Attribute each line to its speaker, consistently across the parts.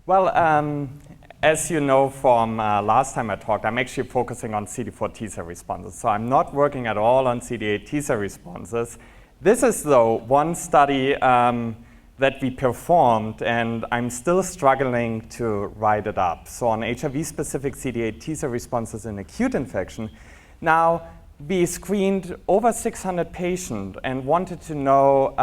Speaker 1: Well, as you know from last time I talked, I'm actually focusing on CD4 T-cell responses. So I'm not working at all on CD8 T-cell responses. This is, though, one study that we performed, and I'm still struggling to write it up. So on HIV-specific CD8 T-cell responses in acute infection. Now, we screened over 600 patients and wanted to know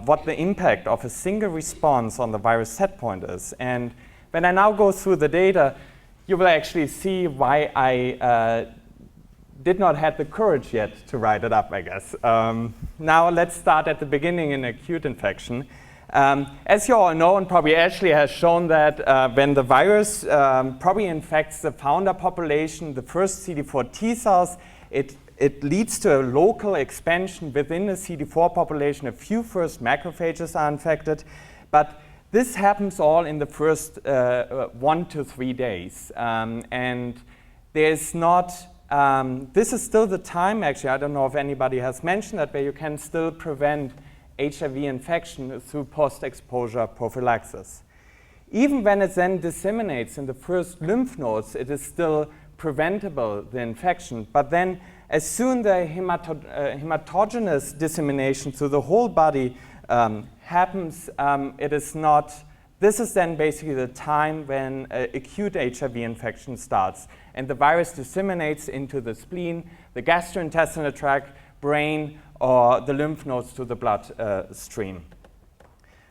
Speaker 1: what the impact of a single response on the virus set point is. And when I now go through the data, you will actually see why I did not have the courage yet to write it up, I guess. Now let's start at the beginning in acute infection. As you all know, and probably Ashley has shown that when the virus probably infects the founder population, the first CD4 T cells, it leads to a local expansion within the CD4 population. A few first macrophages are infected, but this happens all in the first 1 to 3 days. And there's not, this is still the time, actually, I don't know if anybody has mentioned that, where you can still prevent HIV infection through post-exposure prophylaxis. Even when it then disseminates in the first lymph nodes, it is still preventable, the infection. But then as soon the hematogenous dissemination through the whole body happens, it is not, this is then basically the time when acute HIV infection starts. And the virus disseminates into the spleen, the gastrointestinal tract, brain, or the lymph nodes to the blood stream.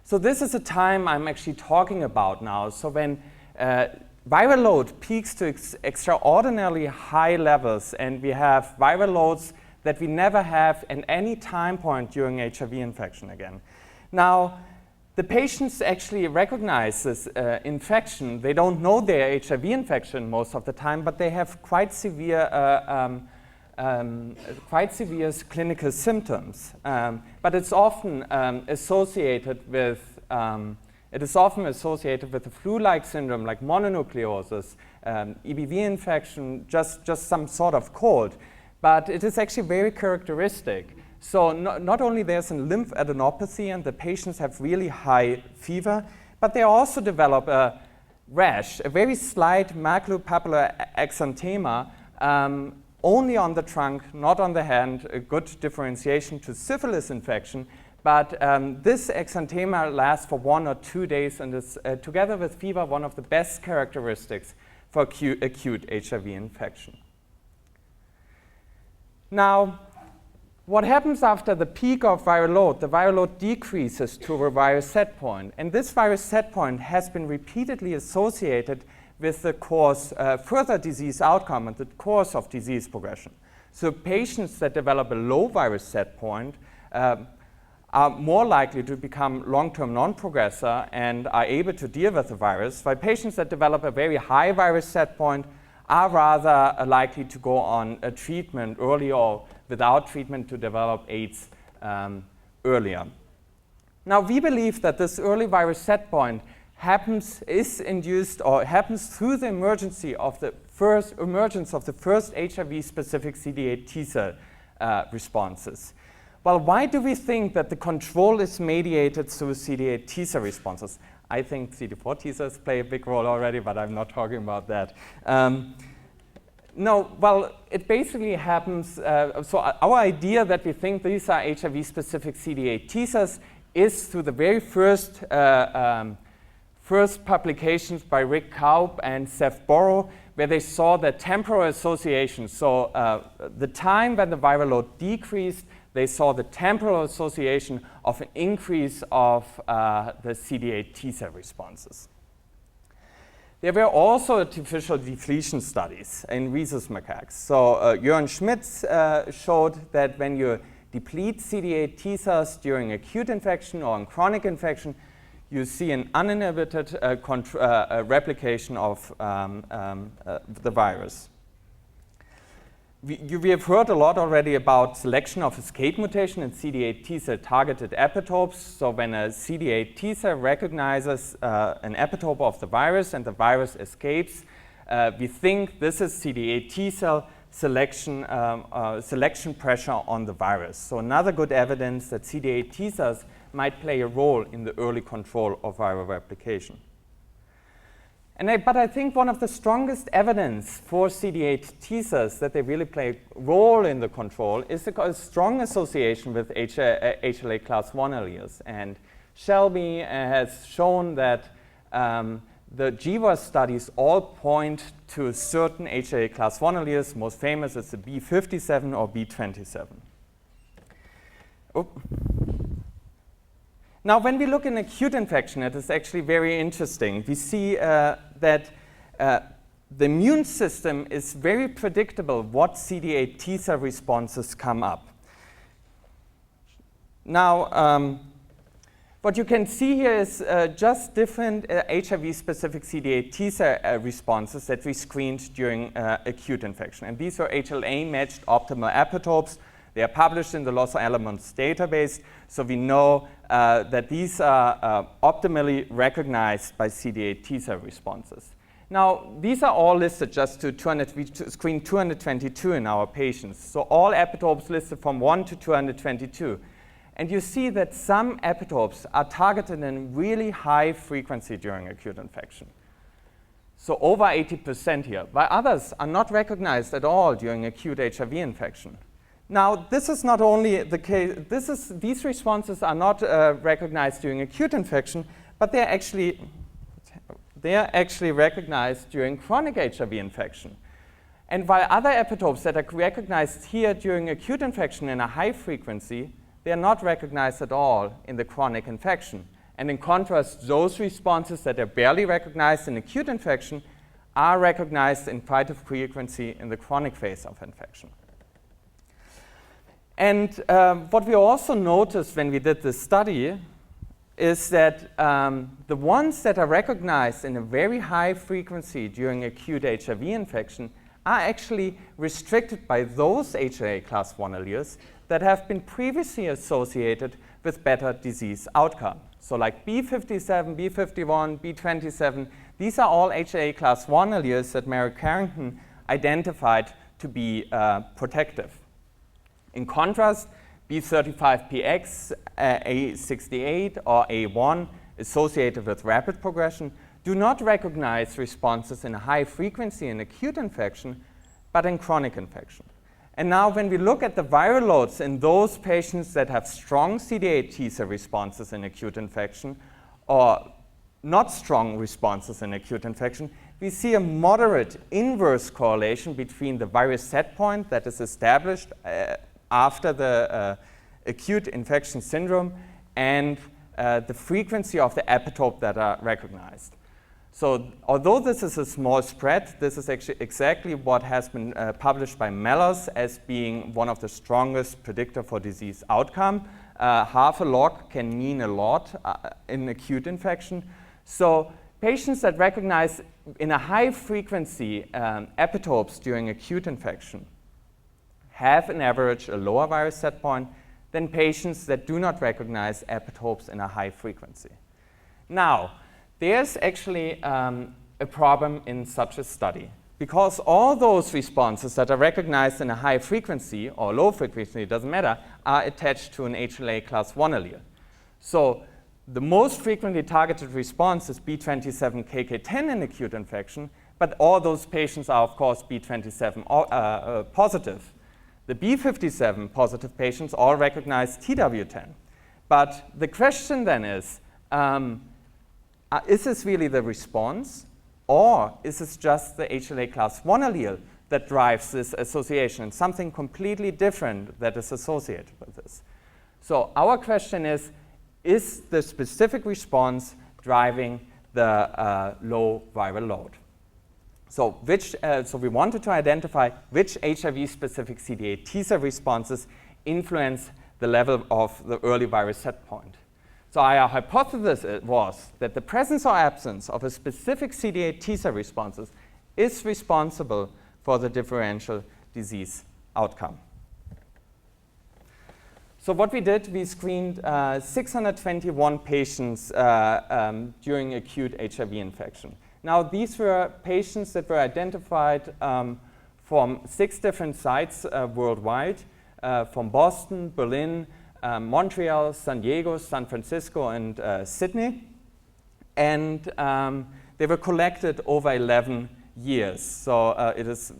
Speaker 1: So this is the time I'm actually talking about now. So when viral load peaks to extraordinarily high levels, and we have viral loads that we never have at any time point during HIV infection again. Now, the patients actually recognize this infection. They don't know their HIV infection most of the time, but they have quite severe clinical symptoms. But it's often associated with a flu-like syndrome like mononucleosis, EBV infection, just some sort of cold. But it is actually very characteristic. So not only there's a lymphadenopathy and the patients have really high fever, but they also develop a rash, a very slight maculopapular exanthema, only on the trunk, not on the hand, a good differentiation to syphilis infection. But this exanthema lasts for 1 or 2 days and is, together with fever, one of the best characteristics for acute HIV infection. Now, what happens after the peak of viral load? The viral load decreases to a virus set point. And this virus set point has been repeatedly associated with the course, further disease outcome and the course of disease progression. So patients that develop a low virus set point are more likely to become long-term non-progressor and are able to deal with the virus, while patients that develop a very high virus set point are rather likely to go on a treatment early or without treatment to develop AIDS earlier. Now, we believe that this early virus set point is induced or happens through the emergence of the first HIV-specific CD8 T-cell responses. Well, why do we think that the control is mediated through CD8 T-cell responses? I think CD4 T-cells play a big role already, but I'm not talking about that. No, well, it basically happens, so our idea that we think these are HIV-specific CD8 T-cells is through the very first publications by Rick Kaup and Seth Borrow, where they saw the temporal association. So the time when the viral load decreased, they saw the temporal association of an increase of the CD8 T-cell responses. There were also artificial depletion studies in rhesus macaques. So Jörn Schmitz showed that when you deplete CD8 T-cells during acute infection or in chronic infection, you see an uninhibited replication of the virus. We have heard a lot already about selection of escape mutation in CD8 T-cell targeted epitopes. So when a CD8 T-cell recognizes an epitope of the virus and the virus escapes, we think this is CD8 T-cell selection pressure on the virus. So another good evidence that CD8 T-cells might play a role in the early control of viral replication. But I think one of the strongest evidence for CD8 T cells that they really play a role in the control is a strong association with HLA class 1 alleles. And Shelby has shown that the GWAS studies all point to certain HLA class 1 alleles. Most famous is the B57 or B27. Now, when we look in acute infection, it is actually very interesting. We see that the immune system is very predictable what CD8 T cell responses come up. Now, what you can see here is just different HIV-specific CD8 T cell responses that we screened during acute infection. And these are HLA-matched optimal epitopes. They are published in the Los Alamos database, so we know that these are optimally recognized by CD8 T cell responses. Now, these are all listed just to 200, we screened 222 in our patients. So all epitopes listed from 1 to 222. And you see that some epitopes are targeted in really high frequency during acute infection. So over 80% here, while others are not recognized at all during acute HIV infection. Now, this is not only the case, these responses are not recognized during acute infection, but they are actually recognized during chronic HIV infection. And while other epitopes that are recognized here during acute infection in a high frequency, they are not recognized at all in the chronic infection. And in contrast, those responses that are barely recognized in acute infection are recognized in quite a frequency in the chronic phase of infection. And what we also noticed when we did this study is that the ones that are recognized in a very high frequency during acute HIV infection are actually restricted by those HLA class 1 alleles that have been previously associated with better disease outcome. So like B57, B51, B27, these are all HLA class 1 alleles that Mary Carrington identified to be protective. In contrast, B35PX, A68, or A1 associated with rapid progression do not recognize responses in a high frequency in acute infection, but in chronic infection. And now when we look at the viral loads in those patients that have strong CD8 T cell responses in acute infection or not strong responses in acute infection, we see a moderate inverse correlation between the virus set point that is established after the acute infection syndrome and the frequency of the epitope that are recognized. So although this is a small spread, this is actually exactly what has been published by Mellors as being one of the strongest predictor for disease outcome. Half a log can mean a lot in acute infection. So patients that recognize in a high frequency epitopes during acute infection have on average a lower virus set point than patients that do not recognize epitopes in a high frequency. Now, there's actually a problem in such a study because all those responses that are recognized in a high frequency or low frequency, it doesn't matter, are attached to an HLA class 1 allele. So the most frequently targeted response is B27KK10 in acute infection, but all those patients are, of course, B27 positive. The B57 positive patients all recognize TW10. But the question then is this really the response, or is this just the HLA class 1 allele that drives this association, and something completely different that is associated with this? So our question is the specific response driving the low viral load? So we wanted to identify which HIV-specific CD8 T cell responses influence the level of the early virus set point. So our hypothesis was that the presence or absence of a specific CD8 T cell responses is responsible for the differential disease outcome. So what we did, we screened 621 patients during acute HIV infection. Now, these were patients that were identified from 6 different sites worldwide, from Boston, Berlin, Montreal, San Diego, San Francisco, and Sydney. And they were collected over 11 years. So it is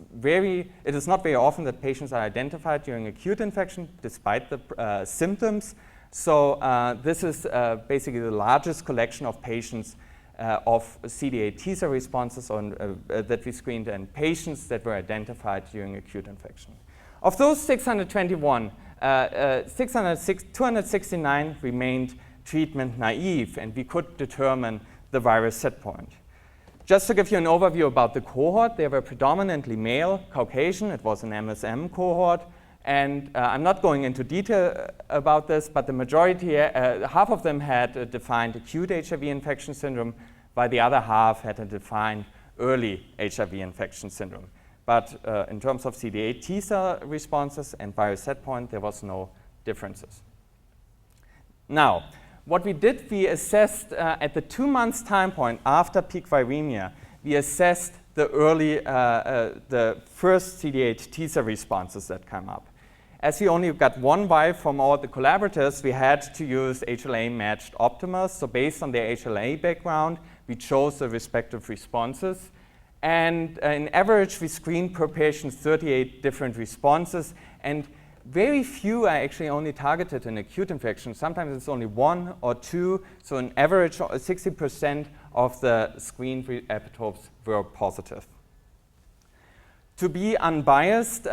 Speaker 1: not very often that patients are identified during acute infection despite the symptoms. So this is basically the largest collection of patients of CD8 T cell responses that we screened in patients that were identified during acute infection. Of those 621, 269 remained treatment naive, and we could determine the virus set point. Just to give you an overview about the cohort, they were predominantly male, Caucasian. It was an MSM cohort. And I'm not going into detail about this, but the majority, half of them had a defined acute HIV infection syndrome, while the other half had a defined early HIV infection syndrome. But in terms of CD8 T cell responses and virus set point, there was no differences. Now, what we did, we assessed at the 2 months time point after peak viremia, we assessed the early, the first CD8 T cell responses that come up. As we only got one vial from all the collaborators, we had to use HLA-matched optimers. So based on their HLA background, we chose the respective responses. And in average, we screened per patient 38 different responses. And very few are actually only targeted in acute infection. Sometimes it's only 1 or 2. So on average, 60% of the screened epitopes were positive. To be unbiased,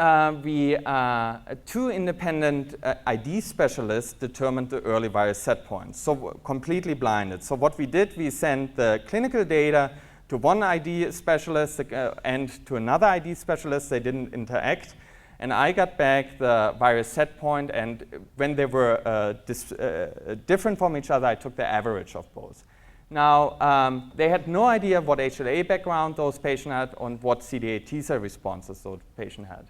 Speaker 1: two independent ID specialists determined the early virus set points, so completely blinded. So what we did, we sent the clinical data to one ID specialist and to another ID specialist. They didn't interact. And I got back the virus set point, and when they were different from each other, I took the average of both. Now, they had no idea what HLA background those patients had and what CD8 T cell responses those patients had.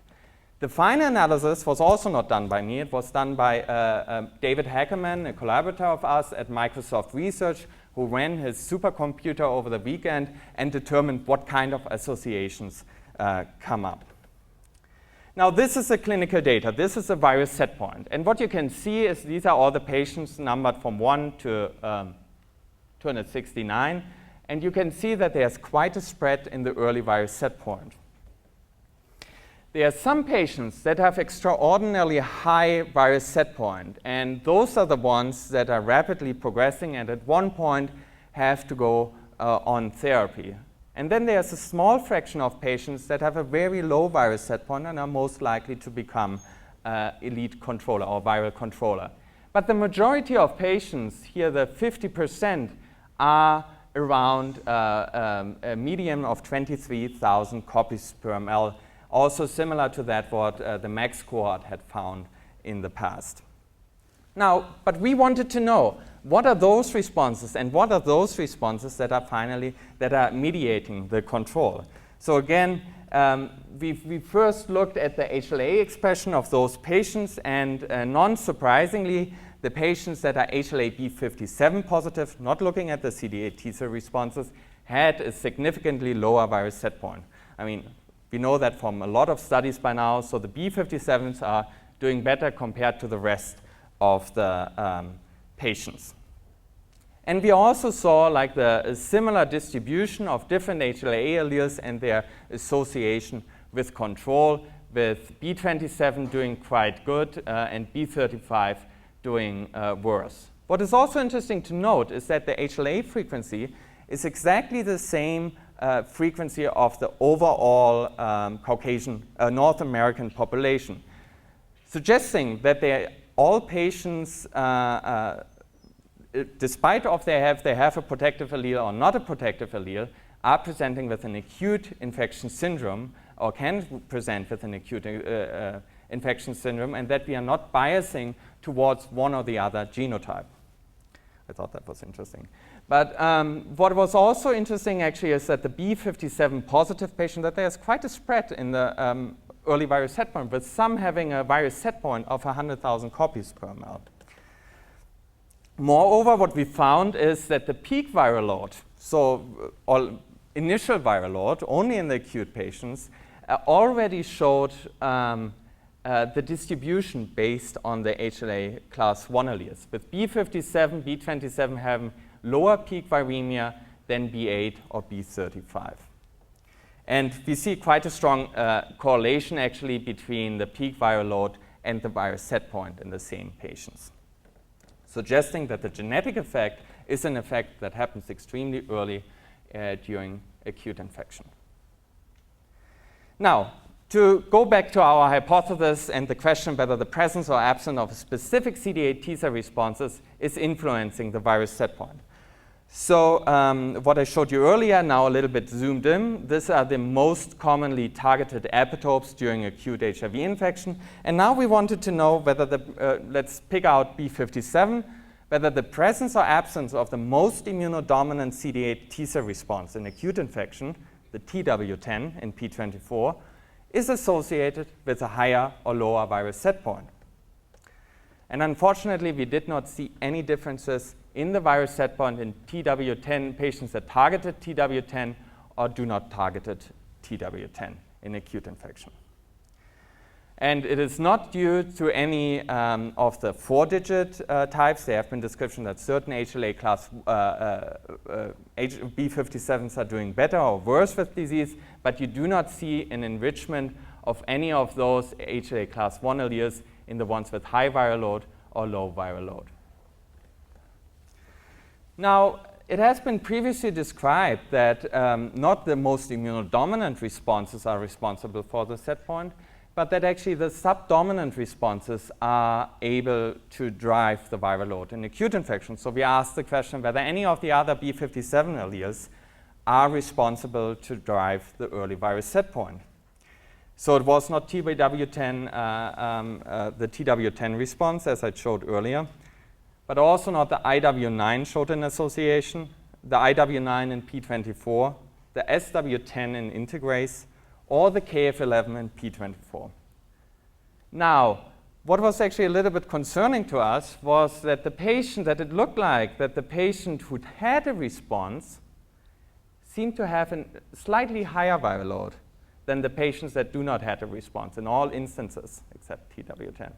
Speaker 1: The final analysis was also not done by me. It was done by David Hackerman, a collaborator of us at Microsoft Research, who ran his supercomputer over the weekend and determined what kind of associations come up. Now, this is the clinical data. This is the virus set point. And what you can see is these are all the patients numbered from 1 to 269, and you can see that there's quite a spread in the early virus set point. There are some patients that have extraordinarily high virus set point, and those are the ones that are rapidly progressing and at one point have to go on therapy. And then there's a small fraction of patients that have a very low virus set point and are most likely to become elite controller or viral controller. But the majority of patients, here the 50%, are around a median of 23,000 copies per ml, also similar to that what the MAX cohort had found in the past. Now, but we wanted to know, what are those responses and what are those responses that are mediating the control? So again, we first looked at the HLA expression of those patients, and non-surprisingly, the patients that are HLA B57 positive, not looking at the CD8 T cell responses, had a significantly lower virus set point. I mean, we know that from a lot of studies by now, so the B57s are doing better compared to the rest of the patients. And we also saw like a similar distribution of different HLA alleles and their association with control, with B27 doing quite good and B35 doing worse. What is also interesting to note is that the HLA frequency is exactly the same frequency of the overall Caucasian North American population, suggesting that all patients, despite of they have a protective allele or not a protective allele, are presenting with an acute infection syndrome or can present with an acute infection syndrome, and that we are not biasing towards one or the other genotype. I thought that was interesting. But what was also interesting actually is that the B57 positive patient, that there's quite a spread in the early virus set point, with some having a virus set point of 100,000 copies per ml. Moreover, what we found is that the peak viral load, so initial viral load, only in the acute patients, already showed the distribution based on the HLA class 1 alleles. With B57, B27 having lower peak viremia than B8 or B35. And we see quite a strong correlation actually between the peak viral load and the virus set point in the same patients, suggesting that the genetic effect is an effect that happens extremely early during acute infection. Now, to go back to our hypothesis and the question whether the presence or absence of specific CD8 T cell responses is influencing the virus set point. So what I showed you earlier, now a little bit zoomed in, these are the most commonly targeted epitopes during acute HIV infection. And now we wanted to know whether let's pick out B57, whether the presence or absence of the most immunodominant CD8 T cell response in acute infection, the TW10 in P24, is associated with a higher or lower virus set point. And unfortunately, we did not see any differences in the virus set point in TW10 patients that targeted TW10 or do not targeted TW10 in acute infection. And it is not due to any of the 4-digit types. There have been descriptions that certain HLA class B57s are doing better or worse with disease, but you do not see an enrichment of any of those HLA class 1 alleles in the ones with high viral load or low viral load. Now, it has been previously described that not the most immunodominant responses are responsible for the set point, but that actually the subdominant responses are able to drive the viral load in acute infection. So we asked the question whether any of the other B57 alleles are responsible to drive the early virus set point. So it was not TW10, the TW10 response, as I showed earlier, but also not the IW9 showed an association, the IW9 in P24, the SW10 in integrase, or the KF11 in P24. Now, what was actually a little bit concerning to us was that the patient, that it looked like that the patient who had a response seemed to have a slightly higher viral load than the patients that do not have a response in all instances except TW10.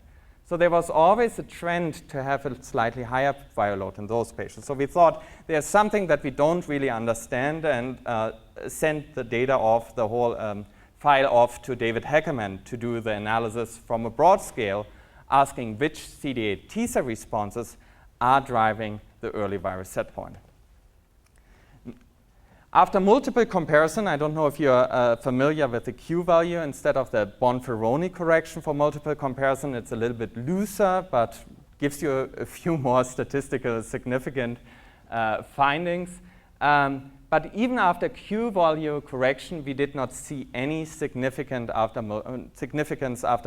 Speaker 1: So there was always a trend to have a slightly higher viral load in those patients. So we thought there's something that we don't really understand, and sent the data off, the whole file off to David Heckerman to do the analysis from a broad scale, asking which CD8 T cell responses are driving the early virus set point. After multiple comparison, I don't know if you're familiar with the Q value instead of the Bonferroni correction for multiple comparison. It's a little bit looser, but gives you a few more statistical significant findings. But even after Q value correction, we did not see any significance after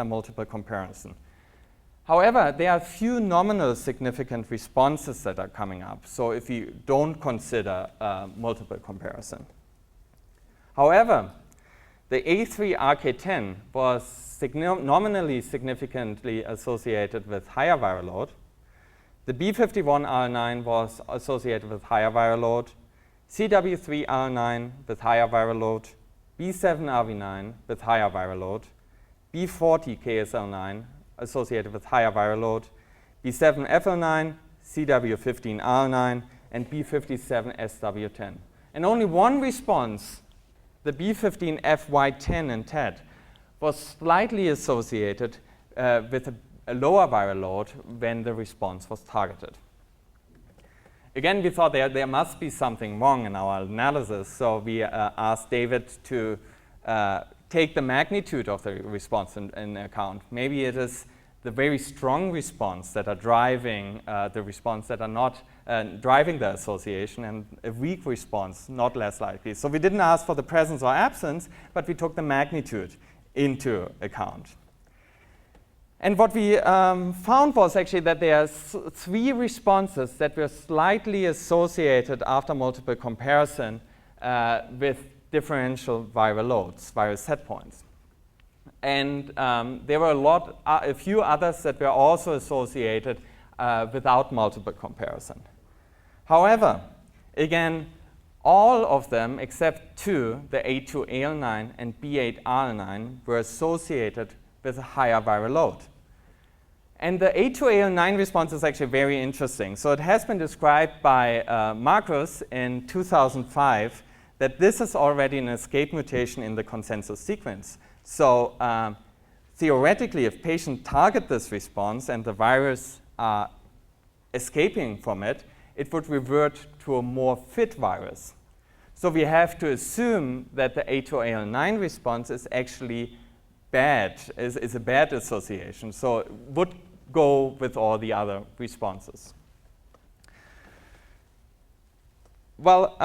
Speaker 1: multiple comparison. However, there are few nominal significant responses that are coming up, so if you don't consider multiple comparison. However, the A3-RK10 was nominally significantly associated with higher viral load. The B51R9 was associated with higher viral load, CW3R9 with higher viral load, B7RV9 with higher viral load, B40KSL9 associated with higher viral load, B7FL9, CW15R9, and B57SW10. And only one response, the B15FY10 in TED, was slightly associated with a lower viral load when the response was targeted. Again, we thought there must be something wrong in our analysis, so we asked David to take the magnitude of the response in account. Maybe it is the very strong response that are driving the response that are not driving the association, and a weak response not less likely. So we didn't ask for the presence or absence, but we took the magnitude into account. And what we found was actually that there are 3 responses that were slightly associated after multiple comparison with differential viral loads, viral set points. And there were a few others that were also associated without multiple comparison. However, again, all of them except 2, the A2AL9 and B8R9, were associated with a higher viral load. And the A2AL9 response is actually very interesting. So it has been described by Marcus in 2005 that this is already an escape mutation in the consensus sequence. So theoretically, if patients target this response and the virus are escaping from it, it would revert to a more fit virus. So we have to assume that the A2AL9 response is actually bad, is a bad association. So it would go with all the other responses. Well,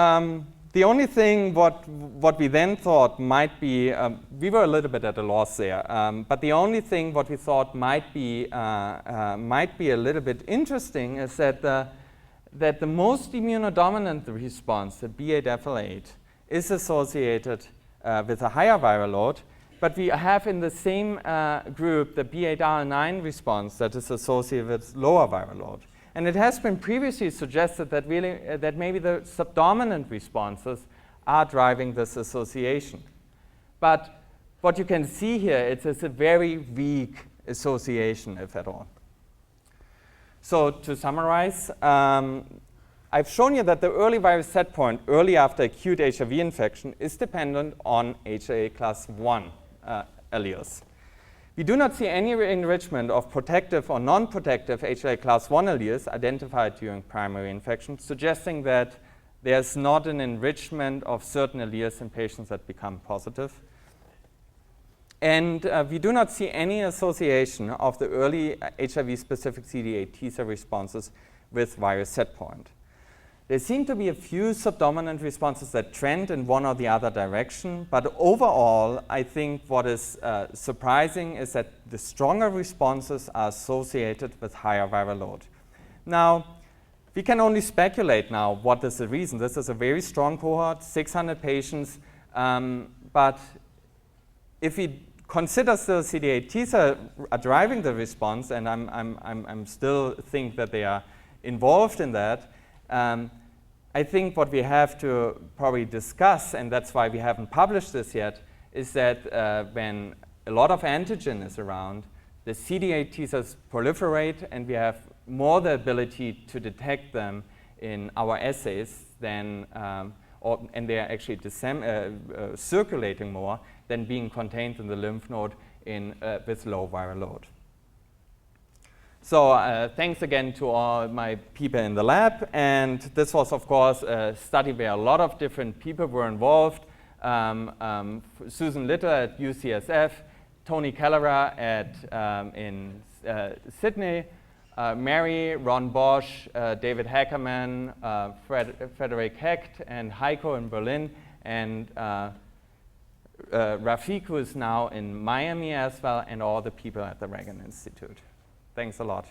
Speaker 1: the only thing what we then thought might be, we were a little bit at a loss there, but the only thing what we thought might be a little bit interesting is that the most immunodominant response, the B8FL8, is associated with a higher viral load, but we have in the same group the B8R9 response that is associated with lower viral load. And it has been previously suggested that that maybe the subdominant responses are driving this association. But what you can see here, it's a very weak association, if at all. So to summarize, I've shown you that the early virus set point early after acute HIV infection is dependent on HLA class 1 alleles. We do not see any enrichment of protective or non-protective HLA class 1 alleles identified during primary infection, suggesting that there's not an enrichment of certain alleles in patients that become positive. And we do not see any association of the early HIV-specific CD8 T cell responses with virus set point. There seem to be a few subdominant responses that trend in one or the other direction, but overall, I think what is surprising is that the stronger responses are associated with higher viral load. Now, we can only speculate now what is the reason. This is a very strong cohort, 600 patients, but if we consider still CD8 T cells are driving the response, and I'm still think that they are involved in that, I think what we have to probably discuss, and that's why we haven't published this yet, is that when a lot of antigen is around, the CD8 T cells proliferate, and we have more the ability to detect them in our assays than, and they are actually circulating more than being contained in the lymph node with low viral load. So thanks again to all my people in the lab, and this was of course a study where a lot of different people were involved. Susan Little at UCSF, Tony Kellera in Sydney, Mary, Ron Bosch, David Hackerman, Frederick Hecht, and Heiko in Berlin, and Rafik, who is now in Miami as well, and all the people at the Reagan Institute. Thanks a lot.